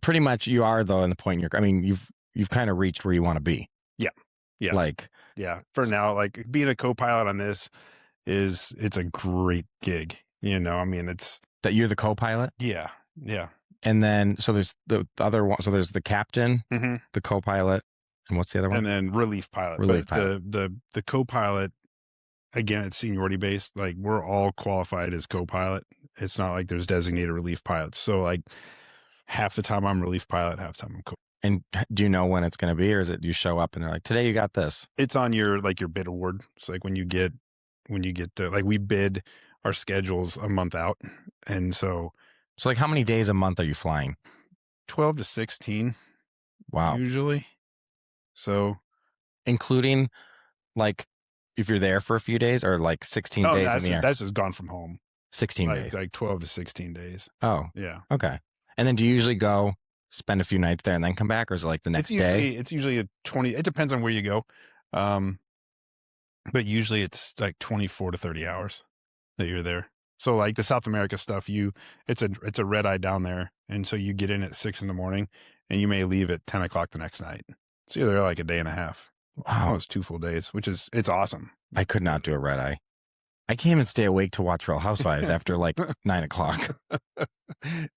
pretty much, you are though in the point you've kind of reached where you want to be. Yeah. For now, like being a co-pilot on this it's a great gig. You know, I mean, it's that you're the co-pilot. Yeah. And then so there's the other one. So there's the captain, the co-pilot, and what's the other one? And then relief pilot. The co-pilot, again, it's seniority based. Like we're all qualified as co-pilot. It's not like there's designated relief pilots. So like half the time I'm relief pilot, half the time I'm co. And do you know when it's going to be, or is it you show up and they're like, today you got this? It's on your bid award. It's like when you get like we bid our schedules a month out. And so like how many days a month are you flying? 12 to 16. Wow. Usually. So including like if you're there for a few days, or like 16 Oh, days that's in the air? that's just gone from home. 16 days. Like 12 to 16 days. Oh, Yeah. okay. And then do you usually go spend a few nights there and then come back, or is it like the next day? It's usually a 20. It depends on where you go, but usually it's like 24 to 30 hours that you're there. So like the South America stuff, it's a red eye down there, and so you get in at 6 a.m. and you may leave at 10 o'clock the next night. So you're there like a day and a half. Wow, Almost 2 full days, it's awesome. I could not do a red eye. I can't even stay awake to watch Real Housewives after like 9 o'clock.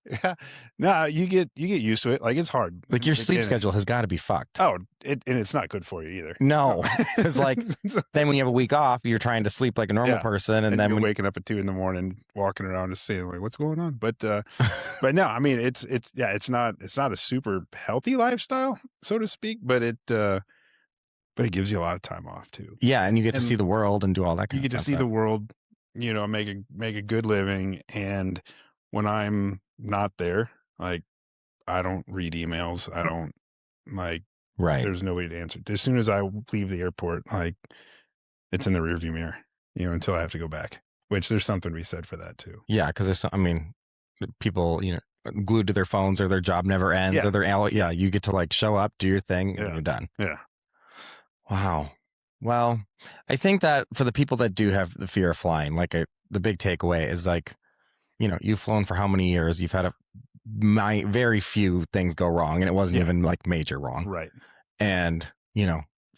Yeah, no, you get used to it. Like it's hard. Like your sleep schedule has got to be fucked. Oh, and it's not good for you either. No, because like then when you have a week off, you're trying to sleep like a normal person, and then you're when waking up at 2 a.m, walking around just saying like, "What's going on?" But no, I mean it's not a super healthy lifestyle, so to speak, but it gives you a lot of time off too. Yeah, and you get to see the world and do all that. You get to see the world, make a good living. And when I'm not there, like I don't read emails. I don't like. Right. There's nobody to answer. As soon as I leave the airport, like it's in the rearview mirror, until I have to go back. Which there's something to be said for that too. Yeah, because people, glued to their phones, or their job never ends, or you get to like show up, do your thing, and you're done. Yeah. Wow. Well, I think that for the people that do have the fear of flying, like the big takeaway is like, you've flown for how many years? You've had very few things go wrong, and it wasn't even like major wrong. Right. And,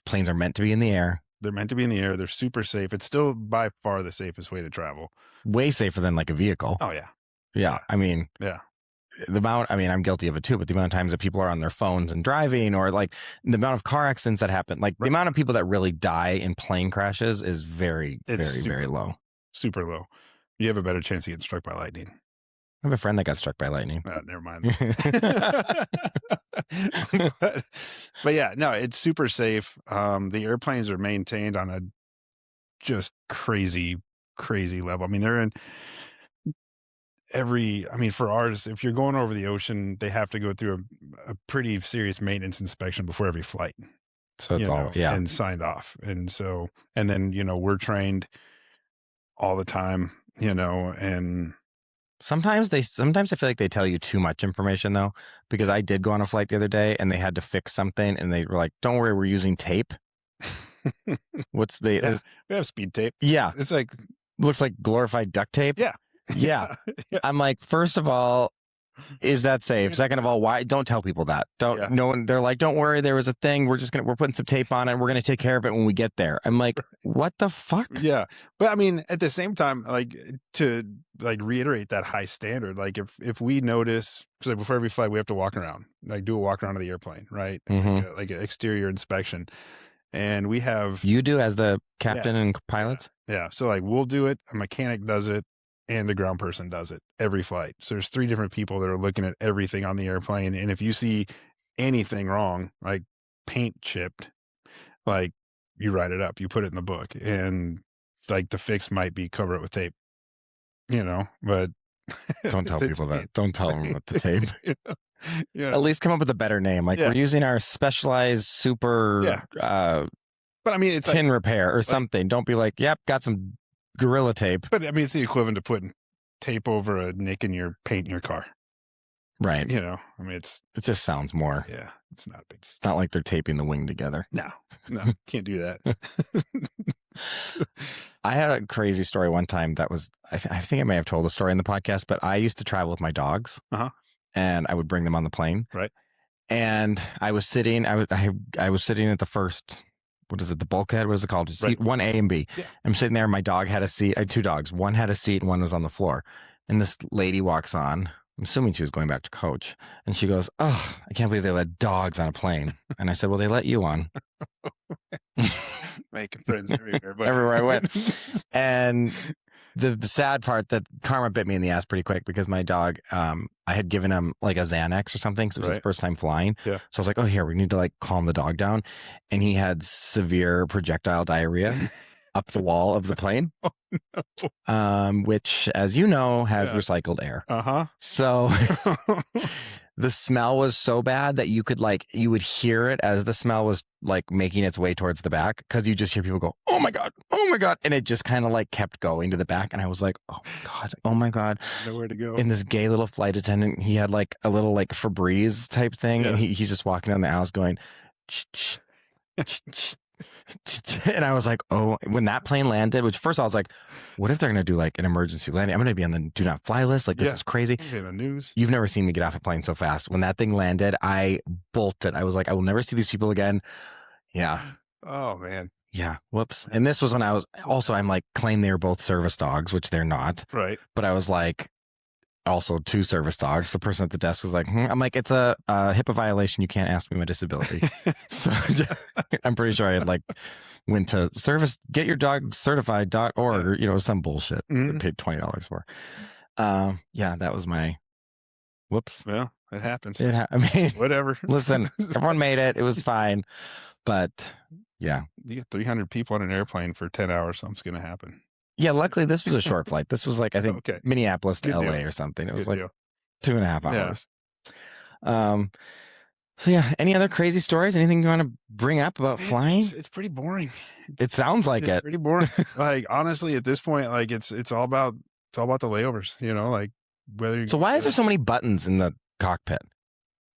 planes are meant to be in the air. They're meant to be in the air. They're super safe. It's still by far the safest way to travel. Way safer than like a vehicle. Oh, yeah. Yeah. I mean, yeah. I'm guilty of it too, but the amount of times that people are on their phones and driving, or like the amount of car accidents that happen, like the amount of people that really die in plane crashes is very, very low. Super low. You have a better chance of getting struck by lightning. I have a friend that got struck by lightning. Never mind. but yeah, no, it's super safe. The airplanes are maintained on a just crazy level. I mean, they're in for ours, if you're going over the ocean, they have to go through a pretty serious maintenance inspection before every flight. So it's and signed off. And so, and then, we're trained all the time, and sometimes I feel like they tell you too much information though, because I did go on a flight the other day and they had to fix something and they were like, don't worry, we're using tape. We have speed tape. Yeah. It's like, looks like glorified duct tape. Yeah. Yeah. I'm like, first of all, is that safe? Second of all, why don't tell people that? No one, they're like, don't worry, there was a thing. We're putting some tape on it and we're going to take care of it when we get there. I'm like, what the fuck? Yeah. But I mean, at the same time, like to like reiterate that high standard, like if we notice, like before every flight, we have to walk around, like do a walk around of the airplane, right? Mm-hmm. Like an exterior inspection. And we have, you do as the captain and pilots. Yeah. So like we'll do it. A mechanic does it. And the ground person does it every flight. So there's 3 different people that are looking at everything on the airplane. And if you see anything wrong, like paint chipped, like you write it up, you put it in the book, and like the fix might be cover it with tape, but don't tell people that. Don't tell them about the tape. Yeah. At least come up with a better name. Like we're using our specialized super, but I mean, it's tin repair or something. Don't be like, yep, got some Gorilla tape. But I mean, it's the equivalent to putting tape over a nick in your paint in your car. Right. I mean, it just sounds more. Yeah. It's not big. It's not like they're taping the wing together. No, can't do that. I had a crazy story one time that was, I think I may have told the story in the podcast, but I used to travel with my dogs and I would bring them on the plane. Right. And I was sitting, I was sitting at the first, what is it? The bulkhead? What is it called? Seat 1A and B. Yeah. I'm sitting there. My dog had a seat. I had 2 dogs. One had a seat and one was on the floor. And this lady walks on. I'm assuming she was going back to coach. And she goes, oh, I can't believe they let dogs on a plane. And I said, well, they let you on. Making friends everywhere. But... everywhere I went. And the sad part that karma bit me in the ass pretty quick, because my dog, I had given him like a Xanax or something. So it was his first time flying. Yeah. So I was like, oh, here, we need to like calm the dog down. And he had severe projectile diarrhea. up the wall of the plane, Oh, no. which, as you know, has Yeah. recycled air. Uh-huh. So the smell was so bad that you would hear it as the smell was like making its way towards the back, because you just hear people go, oh my God, and it just kind of like kept going to the back. And I was like, oh my God. Nowhere to go. And this gay little flight attendant, he had like a little like Febreze type thing, and he's just walking down the aisles going, ch, ch, ch, and I was like, oh, when that plane landed, which first of all, I was like, what if they're going to do like an emergency landing? I'm going to be on the do not fly list. Like, this is crazy. Okay, the news. You've never seen me get off a plane so fast. When that thing landed, I bolted. I was like, I will never see these people again. Yeah. Oh, man. Yeah. Whoops. And this was when I'm like, claim they were both service dogs, which they're not. Right. But I was like, also 2 service dogs. The person at the desk was like, I'm like, it's a HIPAA violation. You can't ask me my disability. So I'm pretty sure I had like went to get your dog certified.org or, some bullshit. I paid $20 for. Yeah, that was my whoops. Well, it happens. I mean, whatever. Listen, everyone made it. It was fine. But yeah. You get 300 people on an airplane for 10 hours. Something's going to happen. Yeah, luckily this was a short flight. This was like, I think, Minneapolis to Good LA deal. or something. It was Good like deal. 2.5 hours. Yeah. So yeah, any other crazy stories? Anything you want to bring up about flying? It's pretty boring. It sounds like It's it. pretty boring. Like, honestly, at this point, like it's all about the layovers, like whether So why is there so many buttons in the cockpit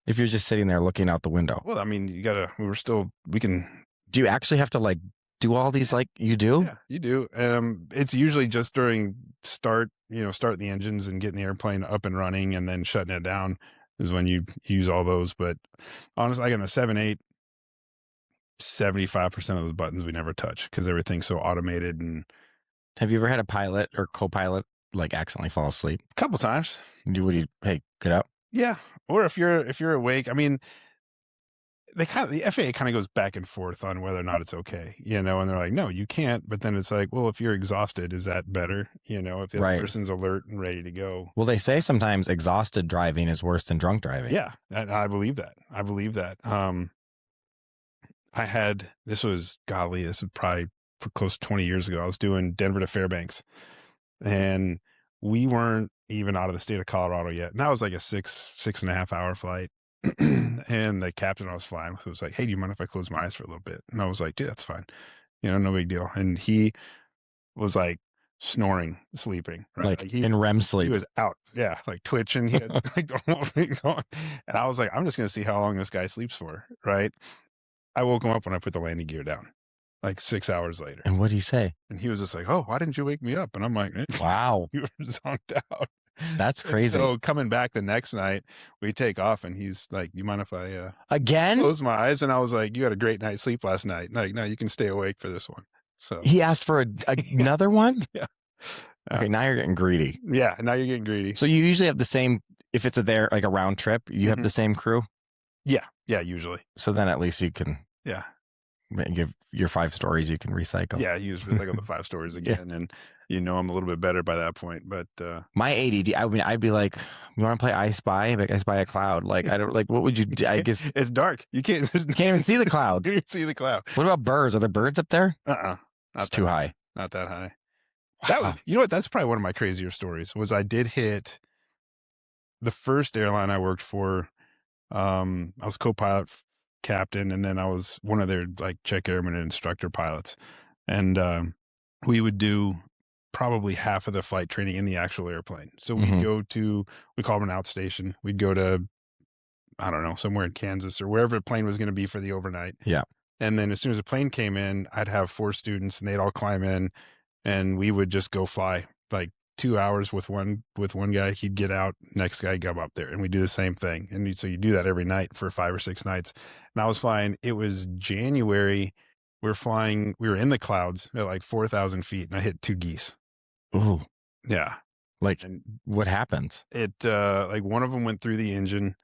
if you're just sitting there looking out the window? Well, I mean, we can. Do you actually have to like do all these like you do? Yeah, you do. It's usually just during starting the engines and getting the airplane up and running and then shutting it down is when you use all those. But honestly, like in the 7-8, 75% of those buttons we never touch because everything's so automated. And have you ever had a pilot or co-pilot like accidentally fall asleep? A couple times. Hey, get up? Yeah. Or if you're awake, I mean, the FAA kind of goes back and forth on whether or not it's okay, and they're like, no, you can't. But then it's like, well, if you're exhausted, is that better? If the other person's alert and ready to go. Well, they say sometimes exhausted driving is worse than drunk driving. Yeah. I believe that. This was probably close to 20 years ago. I was doing Denver to Fairbanks and we weren't even out of the state of Colorado yet. And that was like a 6.5 hour flight. And the captain I was flying with was like, hey, do you mind if I close my eyes for a little bit? And I was like, dude, that's fine. No big deal. And he was like snoring, sleeping, right? Like in REM sleep. He was out. Yeah. Like twitching. He had like the whole thing going. And I was like, I'm just going to see how long this guy sleeps for. Right. I woke him up when I put the landing gear down, like 6 hours later. And what'd he say? And he was just like, oh, why didn't you wake me up? And I'm like, wow, you were zonked out. That's crazy. So coming back the next night, we take off and he's like, you mind if I again close my eyes? And I was like, you had a great night's sleep last night. Like, no, you can stay awake for this one. So he asked for another one? Yeah. Okay, now you're getting greedy. Yeah, now you're getting greedy. So you usually have the same, if it's a round trip, you have the same crew? Yeah, usually. So then at least you can give your 5 stories you can recycle. Yeah, you just recycle the 5 stories again, and I'm a little bit better by that point. But my ADD, I'd be like, you want to play I Spy? Like, I spy a cloud. Like, I don't like. What would you do? I guess it's dark. You can't even see the cloud. You can't see the cloud. What about birds? Are there birds up there? Not too high. Not that high. Wow. You know what? That's probably one of my crazier stories. Was I did hit the first airline I worked for. I was co-pilot, captain, and then I was one of their like check airman and instructor pilots, and we would do probably half of the flight training in the actual airplane. So we'd go to, we call them an outstation. We'd go to, I don't know, somewhere in Kansas or wherever the plane was going to be for the overnight. Yeah. And then as soon as the plane came in, I'd have 4 students and they'd all climb in and we would just go fly like 2 hours with one guy. He'd get out, next guy come up there, and we do the same thing. And so you do that every night for 5 or 6 nights. And I was flying, it was January. We were in the clouds at like 4,000 feet and I hit 2 geese. Ooh. Yeah. Like, what happened? It, like one of them went through the engine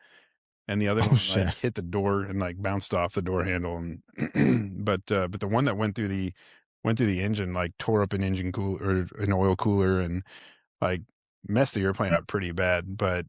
and the other one like hit the door and like bounced off the door handle. And, but the one that went through the engine, like tore up an engine cooler or an oil cooler and like messed the airplane up pretty bad. But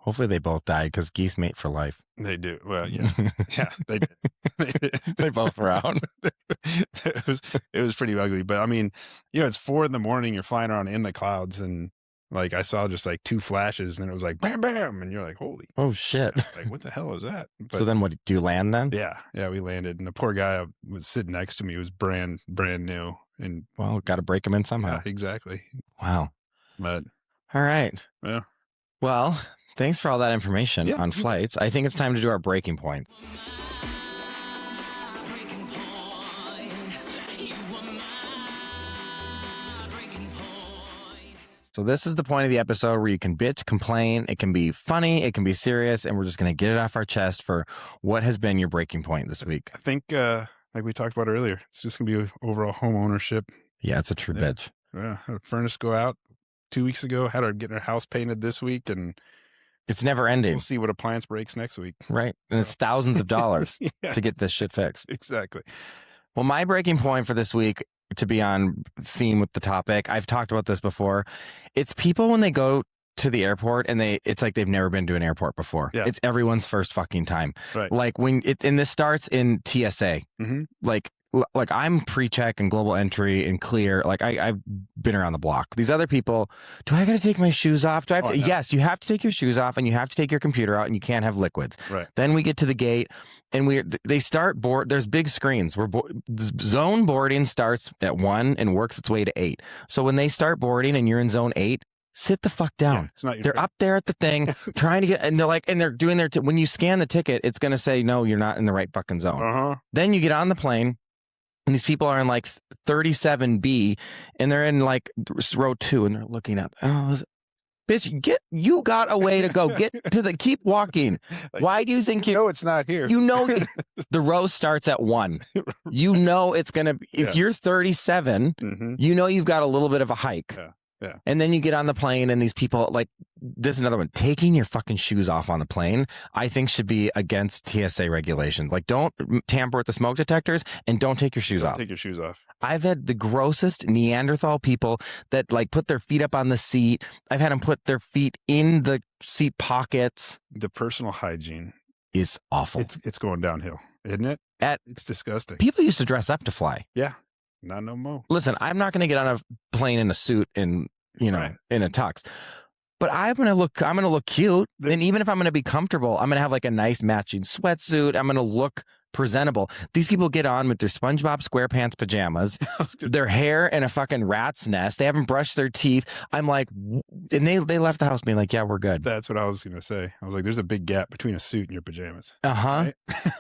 Hopefully they both died because geese mate for life. They do. Well, yeah. Yeah, they did. They did. They both were out. it was it was pretty ugly. But I mean, it's 4 a.m. You're flying around in the clouds, and like I saw just like 2 flashes, and it was like bam, bam, and you're like, holy, Oh shit. like what the hell is that? But So then what, do you land then? yeah, we landed, and the poor guy was sitting next to me was brand new, and Well, got to break them in somehow. yeah, exactly. Wow. But All right. yeah, Well, thanks for all that information Yeah, on you bet. flights. I think it's time to do our breaking point. So this is the point of the episode where you can bitch, complain. It can be funny, it can be serious, and we're just going to get it off our chest for what has been your breaking point this week. I think like we talked about earlier, it's just gonna be overall home ownership. Yeah, it's a true Yeah. bitch. Yeah, had a furnace go out 2 weeks ago. Had her getting her house painted this week, and It's never ending, we'll see what appliance breaks next week. right? And it's thousands of dollars Yeah, to get this shit fixed. exactly. Well, my breaking point for this week, to be on theme with the topic, I've talked about this before. It's people when they go to the airport and it's like they've never been to an airport before. Yeah. It's everyone's first fucking time. Right. Like and this starts in TSA. Mhm. Like I'm pre-check and global entry and clear. Like I've been around the block. These other people, do I got to take my shoes off? Do I have to? I know. Yes, you have to take your shoes off and you have to take your computer out and you can't have liquids. Right. Then we get to the gate and they start board. There's big screens. Zone boarding starts at 1 and works its way to 8. So when they start boarding and you're in zone 8, sit the fuck down. Yeah, it's not your They're turn. up there at the thing trying to get, and they're doing their, when you scan the ticket, it's going to say, no, you're not in the right fucking zone. Uh-huh. Then you get on the plane and these people are in like 37B and they're in like row 2 and they're looking up. Oh, bitch, you got a way to go. Keep walking. Like, Why do you think you know it's not here? you know the row starts at 1. You know it's going to, if Yeah. you're 37, Mhm. you know you've got a little bit of a hike. Yeah. And then you get on the plane and these people, like, this is another one. Taking your fucking shoes off on the plane, I think should be against TSA regulation. Like, don't tamper with the smoke detectors and don't take your shoes Don't off. take your shoes off. I've had the grossest Neanderthal people that like put their feet up on the seat. I've had them put their feet in the seat pockets. The personal hygiene, Is awful. it's going downhill, isn't it? It's disgusting. People used to dress up to fly. Yeah. Not no more. Listen, I'm not going to get on a plane in a suit and, Right. in a tux. But I'm going to look cute. And even if I'm going to be comfortable, I'm going to have like a nice matching sweatsuit. I'm going to look presentable. These people get on with their SpongeBob SquarePants pajamas, their hair in a fucking rat's nest. They haven't brushed their teeth. I'm like, and they left the house being like, yeah, we're good. That's what I was going to say. I was like, there's a big gap between a suit and your pajamas. Uh-huh.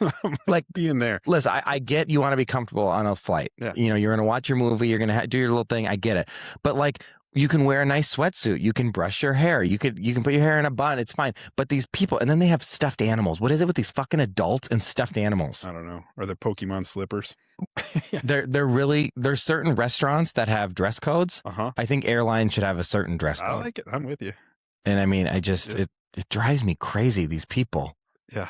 Right? Like, being there. Listen, I get you want to be comfortable on a flight. Yeah. You're going to watch your movie. You're going to do your little thing. I get it. But like, you can wear a nice sweatsuit. You can brush your hair. You can put your hair in a bun. It's fine. But these people, and then they have stuffed animals. What is it with these fucking adults and stuffed animals? I don't know. Or the Pokemon slippers. There's certain restaurants that have dress codes. Uh-huh. I think airlines should have a certain dress code. I like it. I'm with you. And I mean, Yeah. it drives me crazy, these people. Yeah.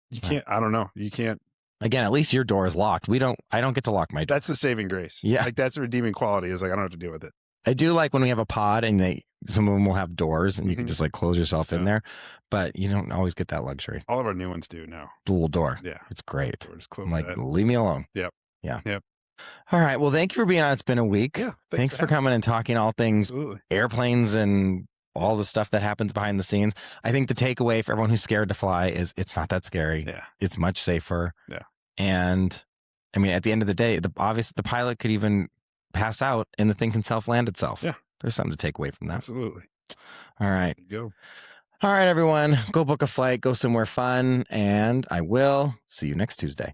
You can't, I don't know. You can't. Again, at least your door is locked. I don't get to lock my door. That's the saving grace. Yeah. Like that's the redeeming quality is like, I don't have to deal with it. I do like when we have a pod and some of them will have doors and you can Mhm. just like close yourself in Yeah. there, but you don't always get that luxury. All of our new ones do now. The little door. Yeah. It's great. We're just close I'm like, that. leave me alone. Yep. Yeah. Yep. All right. Well, thank you for being on. It's been a week. Yeah. Thanks for coming and talking all things Absolutely. airplanes and all the stuff that happens behind the scenes. I think the takeaway for everyone who's scared to fly is it's not that scary. Yeah. It's much safer. Yeah. And I mean, at the end of the day, the pilot could even pass out and the thing can self-land itself. Yeah. There's something to take away from that. Absolutely. All right. There you go. All right, everyone. Go book a flight, go somewhere fun, and I will see you next Tuesday.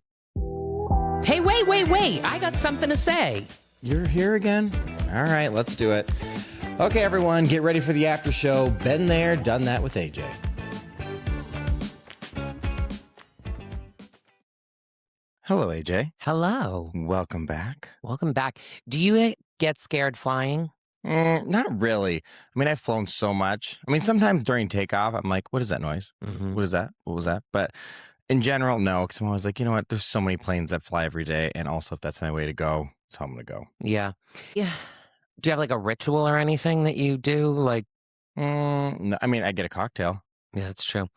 Hey, wait. I got something to say. You're here again? All right, let's do it. Okay, everyone, get ready for the after show. Been there, done that with AJ. Hello, AJ. Hello. Welcome back. Welcome back. Do you get scared flying? Not really. I mean, I've flown so much. I mean, sometimes during takeoff, I'm like, what is that noise? Mhm. What is that? What was that? But in general, no, because I'm always like, you know what? There's so many planes that fly every day. And also, if that's my way to go, it's how I'm going to go. Yeah. Yeah. Do you have like a ritual or anything that you do? Like, No, I mean, I get a cocktail. Yeah, that's true.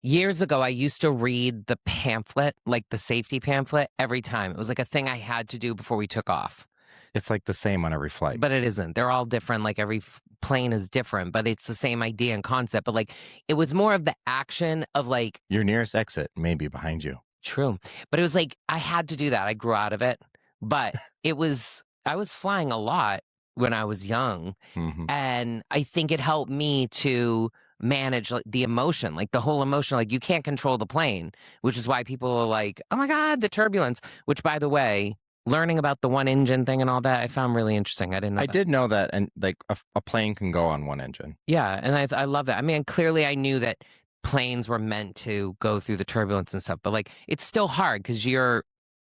Years ago, I used to read the pamphlet, like the safety pamphlet, every time. It was like a thing I had to do before we took off. It's like the same on every flight. But it isn't. They're all different. Like every plane is different, but it's the same idea and concept. But like it was more of the action of like. Your nearest exit may be behind you. True. But it was like I had to do that. I grew out of it. But I was flying a lot when I was young. Mhm. And I think it helped me to manage like the emotion, like the whole emotion. Like you can't control the plane, which is why people are like, oh my God, the turbulence, which by the way, learning about the one engine thing and all that, I found really interesting. I didn't know I did know that, and like a plane can go on one engine. Yeah, and I love that. I mean, clearly I knew that planes were meant to go through the turbulence and stuff, but like it's still hard because you're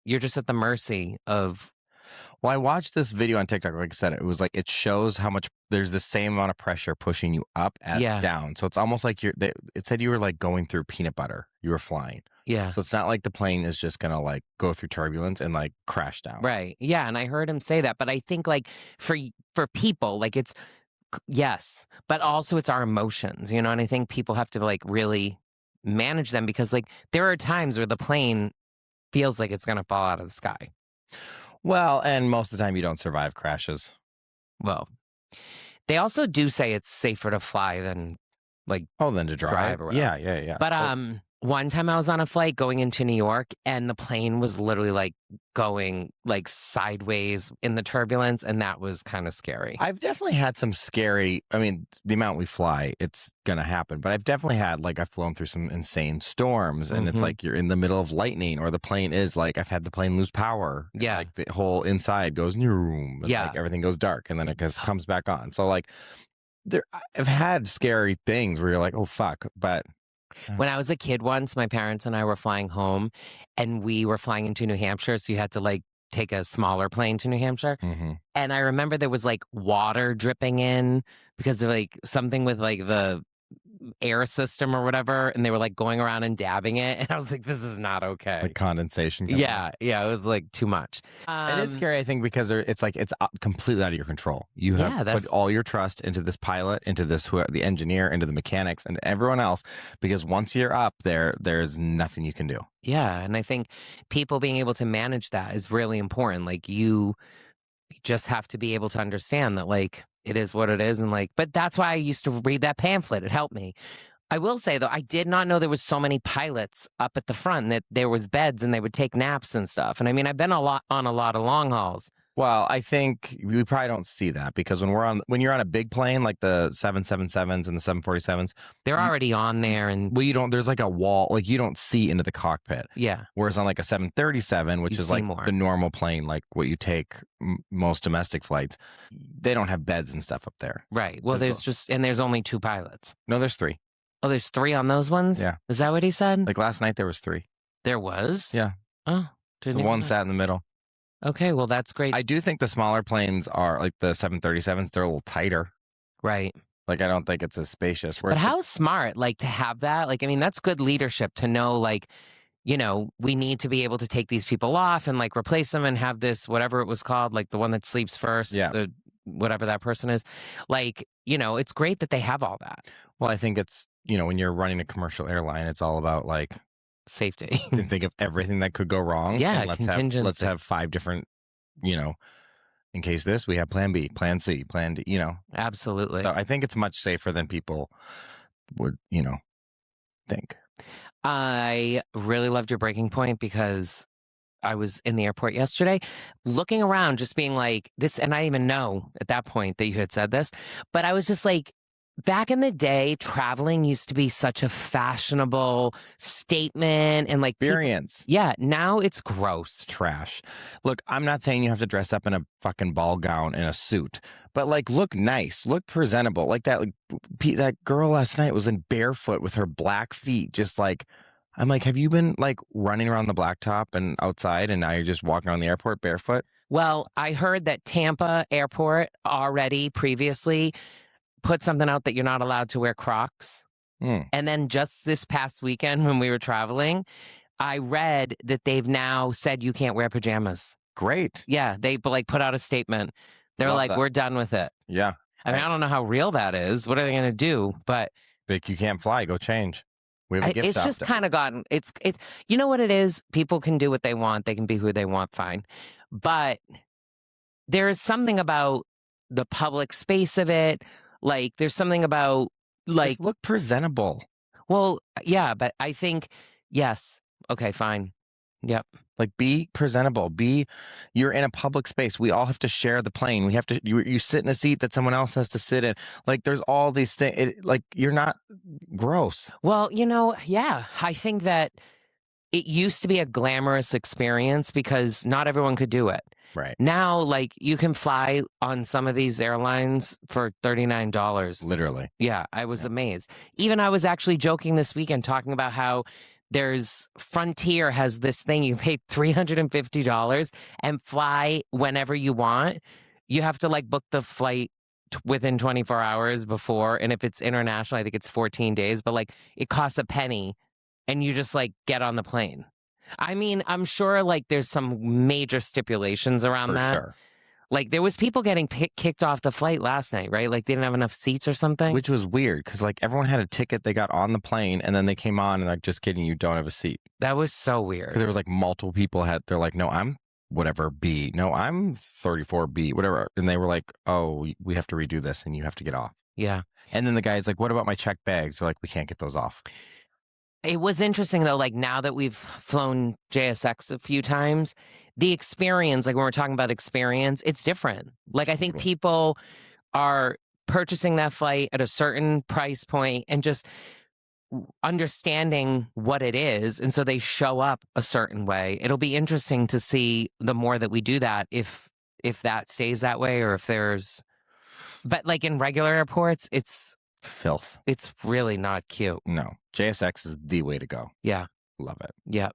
just at the mercy of. Well, I watched this video on TikTok. Like I said, it was like it shows how much there's the same amount of pressure pushing you up and down. So it's almost like it said you were like going through peanut butter. You were flying. Yeah. So it's not like the plane is just gonna like go through turbulence and like crash down. Right. Yeah, and I heard him say that, but I think like for people, like it's yes, but also it's our emotions, you know, and I think people have to like really manage them because like there are times where the plane feels like it's going to fall out of the sky. Well, and most of the time you don't survive crashes. Well, they also do say it's safer to fly than like than to drive or whatever. Yeah. But one time I was on a flight going into New York and the plane was literally like going like sideways in the turbulence, and that was kind of scary. I've definitely had some scary, I mean, the amount we fly, it's going to happen, but I've definitely had, like, I've flown through some insane storms, and it's like you're in the middle of lightning, or the plane is like, I've had the plane lose power. Yeah. Like the whole inside goes, and Yeah. like everything goes dark, and then it just comes back on. So like, I've had scary things where you're like, oh fuck, but. When I was a kid once, my parents and I were flying home and we were flying into New Hampshire. So you had to like take a smaller plane to New Hampshire. Mm-hmm. And I remember there was like water dripping in because of like something with like the air system or whatever. And they were like going around and dabbing it. And I was like, this is not okay. Like condensation. Yeah. It was like too much. It is scary, I think, because it's like it's completely out of your control. You have put all your trust into this pilot, into the engineer, into the mechanics, and everyone else. Because once you're up there, there's nothing you can do. Yeah, and I think people being able to manage that is really important. Like you just have to be able to understand that, like, it is what it is, and like. But that's why I used to read that pamphlet. It helped me. I will say, though, I did not know there was so many pilots up at the front, that there was beds and they would take naps and stuff. And I mean, I've been on a lot of long hauls. Well, I think we probably don't see that because when you're on a big plane like the 777s and the 747s, they're already on there, and you don't. There's like a wall, like you don't see into the cockpit. Yeah. Whereas on like a 737, which is like the normal plane, like what you take most domestic flights, they don't have beds and stuff up there. Right. Well, there's only 2 pilots. No, there's 3. Oh, there's 3 on those ones? Yeah. Is that what he said? Like last night there was 3. There was? Yeah. Oh, the one sat in the middle. Okay, well, that's great. I do think the smaller planes are like the 737s. They're a little tighter. Right. Like, I don't think it's as spacious. But how smart, like, to have that? Like, I mean, that's good leadership to know, like, you know, we need to be able to take these people off and, like, replace them and have this, whatever it was called, like the one that sleeps first. Yeah. Whatever that person is. Like, you know, it's great that they have all that. Well, I think it's, you know, when you're running a commercial airline, it's all about, like, safety. And think of everything that could go wrong. Yeah, and let's have 5 different, you know, in case this, we have plan B, plan C, plan D, you know. Absolutely. So I think it's much safer than people would, you know, think. I really loved your breaking point because I was in the airport yesterday looking around, just being like this, and I didn't even know at that point that you had said this, but I was just like, back in the day, traveling used to be such a fashionable statement and like experience. Yeah, now it's gross. Trash. Look, I'm not saying you have to dress up in a fucking ball gown and a suit, but like look nice, look presentable. Like that girl last night was in barefoot with her black feet, just like, I'm like, have you been like running around the blacktop and outside and now you're just walking around the airport barefoot? Well, I heard that Tampa Airport already previously put something out that you're not allowed to wear Crocs. And then just this past weekend when we were traveling, I read that they've now said you can't wear pajamas. Great. Yeah, they like put out a statement. They're like, we're done with it. Yeah. I mean, I don't know how real that is. What are they going to do? But Like, you can't fly. Go change. We have a gift It's shop. just kind of gotten, it's, you know what it is? People can do what they want. They can be who they want, fine. But there is something about the public space of it. Like, there's something about, like, Just look presentable. well, yeah, but I think, yes. Okay, fine. Yep. Like, be presentable. You're in a public space. We all have to share the plane. We have to, you sit in a seat that someone else has to sit in. Like, there's all these things. Like, you're not gross. Well, yeah, I think that it used to be a glamorous experience because not everyone could do it. Right. Now, like, you can fly on some of these airlines for $39. Literally. Yeah, I was amazed. Even I was actually joking this weekend talking about how there's Frontier has this thing you pay $350 and fly whenever you want. You have to like book the flight within 24 hours before, and if it's international, I think it's 14 days, but like it costs a penny and you just like get on the plane. I mean, I'm sure like there's some major stipulations around For that. sure. Like there was people getting kicked off the flight last night, right? Like they didn't have enough seats or something. Which was weird because like everyone had a ticket. They got on the plane and then they came on and like, just kidding, you don't have a seat. That was so weird. Because there was like multiple people they're like, no, I'm whatever B. No, I'm 34B, whatever. And they were like, oh, we have to redo this and you have to get off. Yeah. And then the guy's like, what about my checked bags? They're like, we can't get those off. It was interesting though, like now that we've flown JSX a few times, the experience, like when we're talking about experience, it's different. Like I think people are purchasing that flight at a certain price point and just understanding what it is. And so they show up a certain way. It'll be interesting to see the more that we do that, if that stays that way or if there's, but like in regular airports, it's filth. It's really not cute. No. JSX is the way to go. Yeah. Love it. Yep.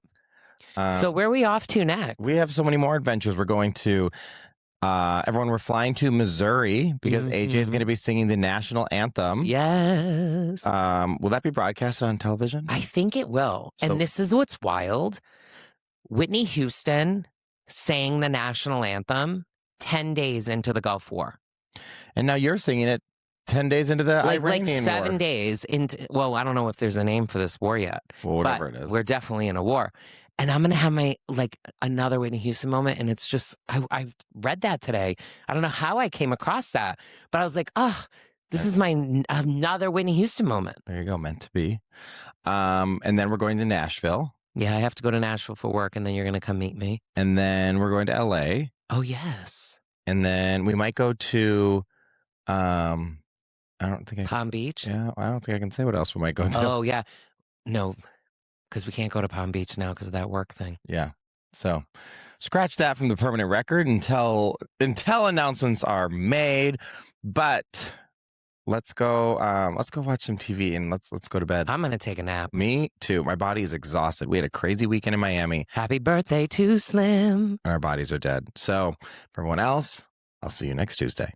So where are we off to next? We have so many more adventures. We're going to, everyone, we're flying to Missouri because AJ is going to be singing the national anthem. Yes. Will that be broadcasted on television? I think it will. So, and this is what's wild. Whitney Houston sang the national anthem 10 days into the Gulf War. And now you're singing it 10 days into the Iranian like 7 war. days into, well, I don't know if there's a name for this war yet. Well, whatever it is. We're definitely in a war. And I'm going to have my, like, another Whitney Houston moment. And it's just, I've read that today. I don't know how I came across that. But I was like, oh, this is my another Whitney Houston moment. There you go. Meant to be. And then we're going to Nashville. Yeah, I have to go to Nashville for work. And then you're going to come meet me. And then we're going to LA. Oh, yes. And then we might go to, I don't think Palm Beach? Yeah, I don't think I can say what else we might go to. Oh, yeah. No, because we can't go to Palm Beach now because of that work thing. Yeah. So scratch that from the permanent record until announcements are made. But let's go watch some TV and let's go to bed. I'm going to take a nap. Me too. My body is exhausted. We had a crazy weekend in Miami. Happy birthday to Slim. And our bodies are dead. So for everyone else, I'll see you next Tuesday.